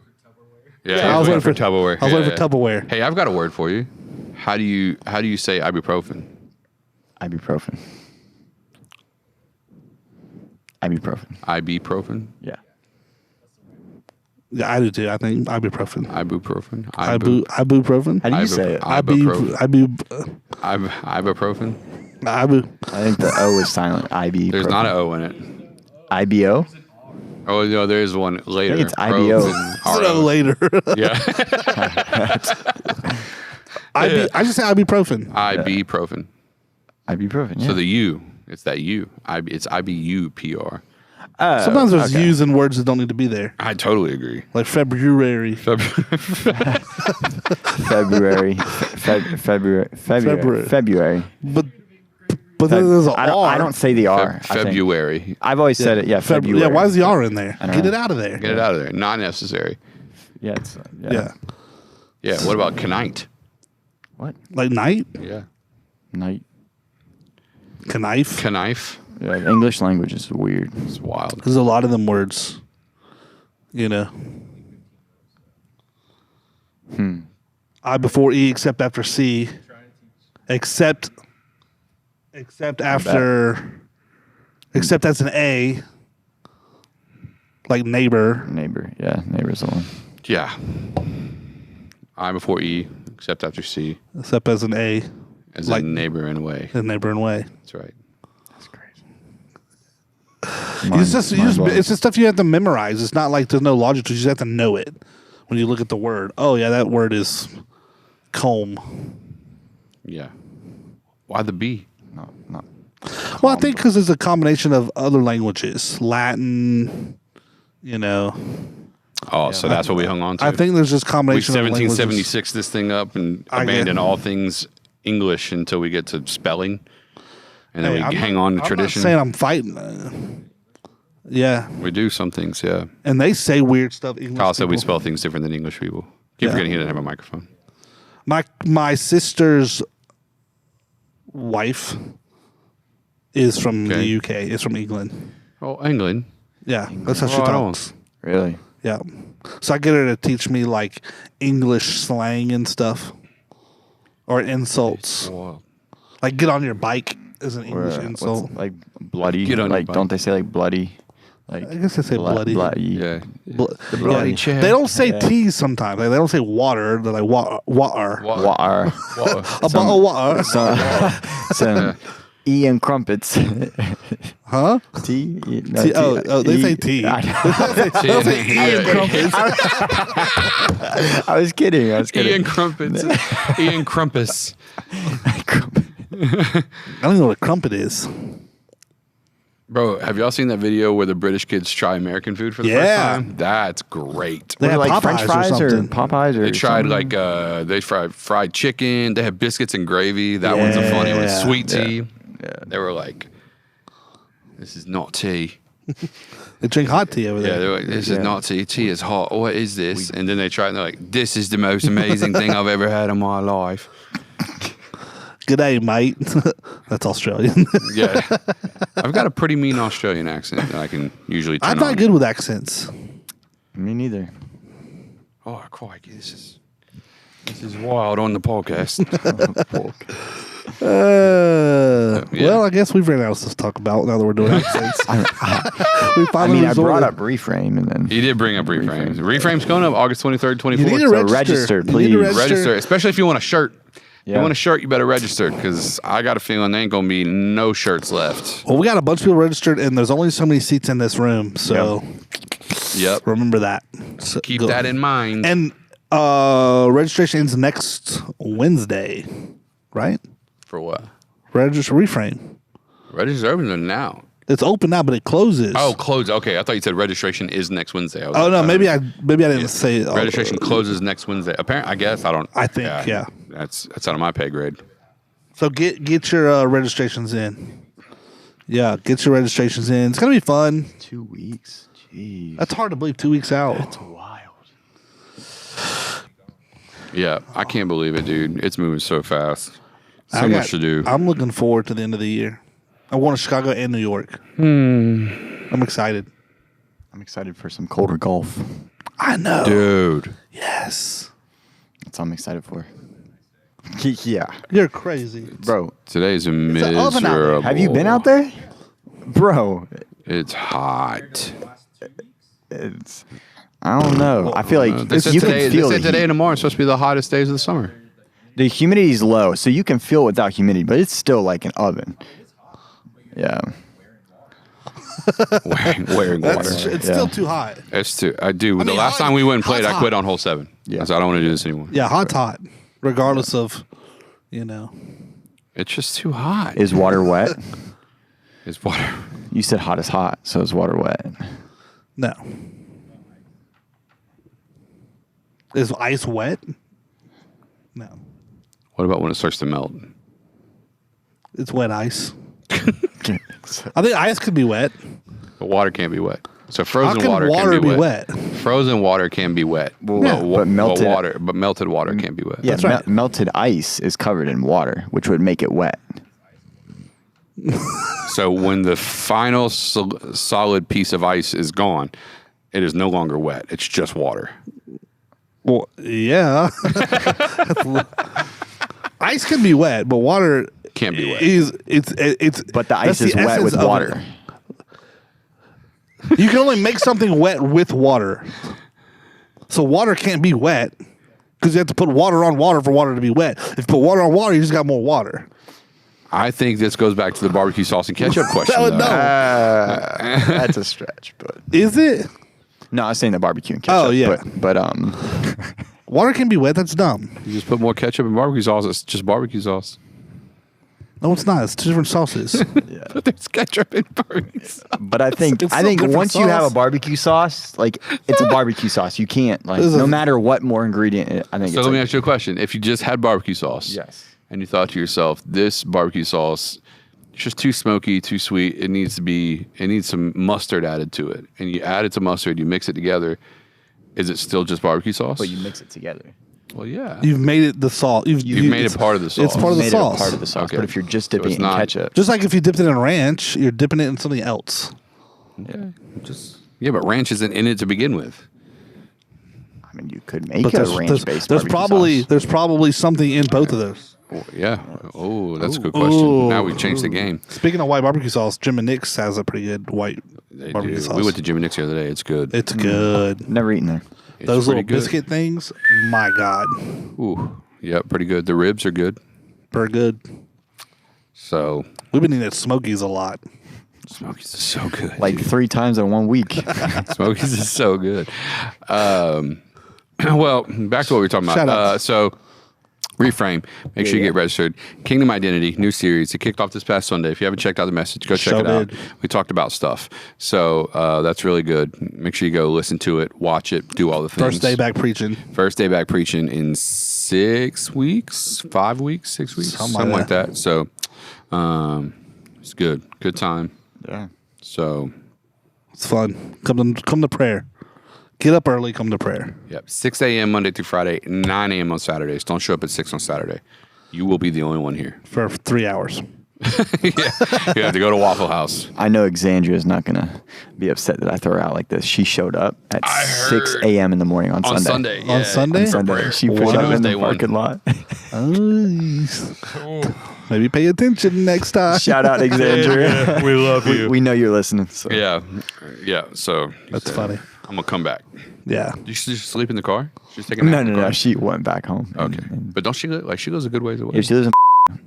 Yeah, Yeah, I was waiting for Tupperware. I was waiting for Tupperware. Hey, I've got a word for you. How do you say ibuprofen? Ibuprofen. Ibuprofen? Yeah. Yeah, I do too. I think ibuprofen. Ibuprofen? Ibuprofen. How do you say it? Ibuprofen. Ibuprofen. Ibu. I think the O is silent. IB. There's not an O in it. IBO? Oh, no, there is one later. it's IBO. RO. Later. Yeah. I just say ibuprofen. Ibuprofen. Ibuprofen, yeah. So the U, it's that U. It's IBUPR. Sometimes there's okay. U's in words that don't need to be there. I totally agree. Like February. February. But then there's an I R. don't say the R. I think. February. I've always said it. Yeah, February. Yeah, why is the R in there? don't Get know. it out of there. Get it out of there. Not necessary. Yeah, it's Yeah. Yeah. What about knight? What? Like night? Yeah. Night. Knife? Knife. Yeah, English language is weird. It's wild. There's a lot of them words. You know. I before E except after C. Except after. Except that's an A. Like neighbor. Neighbor. Yeah, neighbor's the one. Yeah. I before E, except after C, Except as an A. as Like- a neighbor in a way. A neighbor in way. That's right. That's crazy. It's just stuff you have to memorize. It's not like there's no logic to it. You just have to know it when you look at the word. Oh yeah, that word is comb. Yeah. Why the B? No. Well, I think because it's a combination of other languages, Latin. You know, Oh, so that's what we hung on to. I think there's just we combination of languages. 1776 this thing up and I get- abandon all things English until we get to spelling, and then Hey, we I'm hang not- on to tradition. I'm not saying I'm fighting. Yeah, We do some things, yeah. and they say weird stuff. English Kyle said we people. spell things different than English people. Keep Yeah. forgetting he didn't have a microphone. My sister's wife is from Okay. the UK. Is from England. Oh, England. Yeah, that's how she Right on. talks. Really? Yeah, so I get her to teach me like English slang and stuff, or insults. Wow. Like get on your bike is an Or, English what's, insult. like bloody. Get on your like, bike. don't they say like bloody? Like I guess they say bloody. Bloody. Yeah. The bloody chair. They don't say Yeah. T's sometimes. Like, they don't say water. They're like water. Water. Water. Water. A bottle of water. Some E and crumpets. Huh? T. No, T- oh, they say T. I was kidding. Ian Crumpets. Ian Crumpus. I don't know what a crumpet is. Bro, have y'all seen that video where the British kids try American food for the first Yeah. time? That's great. They What, have like Popeyes French or fries or something. Popeyes or They tried something? they fried fried chicken. They have biscuits and gravy. That one's a funny one. Yeah. Sweet tea. Yeah. They were like, "This is not tea." They drink hot tea over Yeah, there. they're like, "This is Yeah. not tea. Tea is hot. What is this?" And then they try it and they're like, "This is the most amazing thing I've ever had in my life." Good day, mate. That's Australian. Yeah, I've got a pretty mean Australian accent that I can usually turn I'm not on. good with accents. Me neither. Oh, crikey, this is wild on the podcast. Yeah. Well, I guess we've ran out of stuff to talk about now that we're doing accents. We I finally mean, I resorted- brought up reframe and then He did bring up reframes. Reframes coming up August 23rd, 24th. You need to So register. register, You need to please. Register, especially if you want a shirt. If Yeah. you want a shirt, you better register because I got a feeling there ain't going to be no shirts left. Well, we got a bunch of people registered, and there's only so many seats in this room. So Yep. remember that. So Keep go- that in mind. And registration ends next Wednesday, right? For what? Register reframe. Registration's open now. It's open now, but it closes. Oh, close. Okay, I thought you said registration is next Wednesday. Oh no, maybe I didn't say registration closes next Wednesday. Apparently, I guess I don't. I think yeah. That's out of my pay grade. So get your registrations in. Yeah, get your registrations in. It's gonna be fun. 2 weeks. Jeez. That's hard to believe. 2 weeks out. That's wild. Yeah, I can't believe it, dude. It's moving so fast. So much to do. I'm looking forward to the end of the year. I want to Chicago and New York. I'm excited. I'm excited for some colder golf. I know. Dude. Yes. That's what I'm excited for. Yeah. You're crazy. Bro, Today's oven out there. miserable. have you been out there? Bro, It's hot. it's... I don't know. I feel like They said you today, can feel they said the today heat. and tomorrow are supposed to be the hottest days of the summer. The humidity's low, so you can feel without humidity, but it's still like an oven. Yeah. Wearing water. It's Yeah. still too hot. It's too. I do. The mean, last hot- time we went and played, hot's I quit hot. on hole 7. Yeah. I said, I don't want to do this anymore. Yeah, hot's hot. Regardless of, It's just too hot. Is water wet? It's water. You said hot is hot, so is water wet? No. Is ice wet? No. What about when it starts to melt? It's wet ice. I think ice could be wet. But water can't be wet. So How frozen can water water can be be wet. wet? Frozen water can be wet. Yeah, but melted- but melted water can't be wet. Yeah, That's right. melted ice is covered in water, which would make it wet. So when the final solid piece of ice is gone, it is no longer wet. It's just water. Well, yeah. Ice can be wet, but water Can't be wet. It's. But the ice that's is wet essence with of water. it. You can only make something wet with water. So water can't be wet because you have to put water on water for water to be wet. If you put water on water, you just got more water. I think this goes back to the barbecue sauce and ketchup question. No, though. no. That's a stretch, but Is it? no, I was saying the barbecue and ketchup. Oh, yeah. but Water can be wet. That's dumb. You just put more ketchup and barbecue sauce. It's just barbecue sauce. No, it's not. It's two different sauces. But there's ketchup in barbecue sauce. But I think It's still different once you have a sauce. barbecue sauce, like it's a barbecue sauce. You can't like This is no a- matter what more ingredient. I think. So it's let me like, ask you a question. If you just had barbecue sauce, Yes. and you thought to yourself, this barbecue sauce, it's just too smoky, too sweet. It needs some mustard added to it. And you add it to mustard, you mix it together. Is it still just barbecue sauce? but you mix it together. Well, yeah. You've made it the sauce. You've made it part of the sauce. It's part of the Made sauce. it part of the sauce. Okay. But if you're just So dipping it's it in not- ketchup, Just like if you dipped it in ranch, you're dipping it in something else. Yeah, but ranch isn't in it to begin with. I mean, you could make But a there's ranch-based there's barbecue sauce. probably something in both of those. Oh, yeah. Oh, that's a good question. Ooh. Now we've changed the game. Speaking of white barbecue sauce, Jim and Nick's has a pretty good white They barbecue do. sauce. We went to Jimmy Nick's the other day. It's good. It's good. Never eaten there. It's Those little pretty good. biscuit things, my God, Ooh, yeah, pretty good. The ribs are good. they're good. So We've been eating at Smokies a lot. Smokies is so good. Like 3 times in 1 week. Smokies is so good. Well, back to what we were talking about. Shout outs. So, Reframe. Make sure you Yeah. get registered. Kingdom Identity, new series. It kicked off this past Sunday. If you haven't checked out the message, go check Sure it out. did. We talked about stuff. So, that's really good. Make sure you go listen to it, watch it, do all the things. First day back preaching. First day back preaching in 6 weeks, 5 weeks, 6 weeks, Something something like like that. So, it's good. Good time. Yeah. So, It's fun. Come to prayer. Get up early. Come to prayer. yep, 6 a.m. Monday through Friday, 9 a.m. on Saturdays. Don't show up at 6 on Saturday. You will be the only one here. For 3 hours. You have to go to Waffle House. I know Exandria is not going to be upset that I throw her out like this. She showed up at I 6 heard. a.m. in the morning on On Sunday. Sunday. On yeah. Sunday? On For Sunday. prayer. She Wow. pulled up in Day the one. parking lot. Maybe pay attention next time. Shout out Exandria. We love We know you're listening. So. Yeah. Yeah. So That's funny. I'm going to come back. Yeah. Did she just sleep in the car? She's taking a nap No, in no, the no. car? She went back home. Okay. But don't she live, she goes a good ways away? Yeah, she lives in.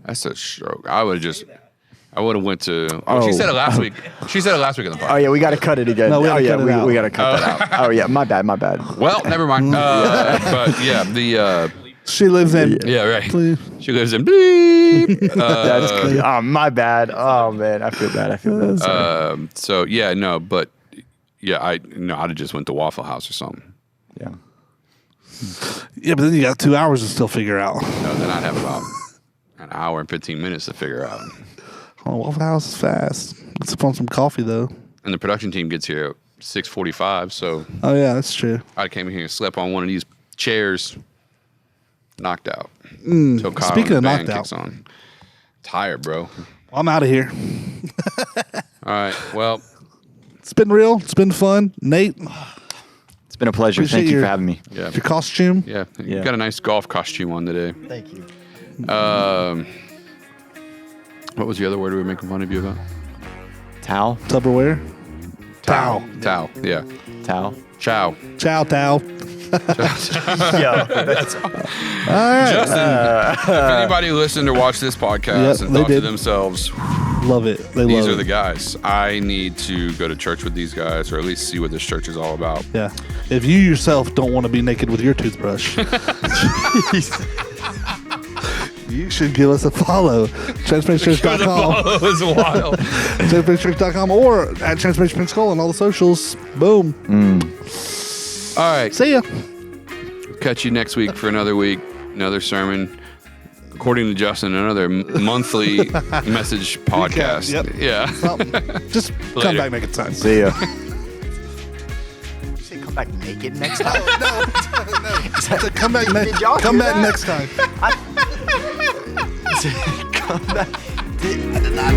That's a stroke. I would have went to. Oh, she Oh. said it last week. She said it last week in the park. Oh yeah, we got to cut it again. No, we oh gotta yeah, cut it out. we got to cut that out. Oh yeah, my bad. Well, never mind. But yeah, She lives in. Yeah, right. Please. She lives in. Bleep. That's clear. Oh, my bad. Oh man, I feel bad. Sorry. So yeah, no, but yeah, I'd have just went to Waffle House or something. Yeah. Yeah, but then you got 2 hours to still figure out. No, then I'd have about an hour and 15 minutes to figure out. Oh, Waffle House is fast. Let's sip on some coffee though. And the production team gets here at 6:45, so Oh yeah, that's true. I came in here and slept on one of these chairs, knocked out. Till Kyle Speaking and of the band knocked kicks on. Tired, bro. I'm out of here. All right, well, It's been real. It's been fun. Nate, It's been a pleasure. Appreciate Thank you your- for having me. yeah, your costume. yeah, you Yeah. got a nice golf costume on today. Thank you. What was the other word we were making fun of you about? Towel. Tupperware. Towel. Towel. Yeah. Towel. Ciao. Ciao, towel. Yo, that's All right. Justin, if anybody listened or watched this podcast Yep, and they thought to did. themselves, Love it. They these love are it. the guys. I need to go to church with these guys, or at least see what this church is all about. Yeah. If you yourself don't want to be naked with your toothbrush, you should give us a follow. Transformationchurch.com. It was wild. Transformationchurch.com or at Transformation Skull on all the socials. Boom. All right. See ya. Catch you next week for another week, another sermon. According to Justin, another monthly message podcast. Yep. Yeah. Just come Later. back, make it time. See ya. Say come back naked next time. Come back, Did y'all come hear back that? next time. Come back. I did not.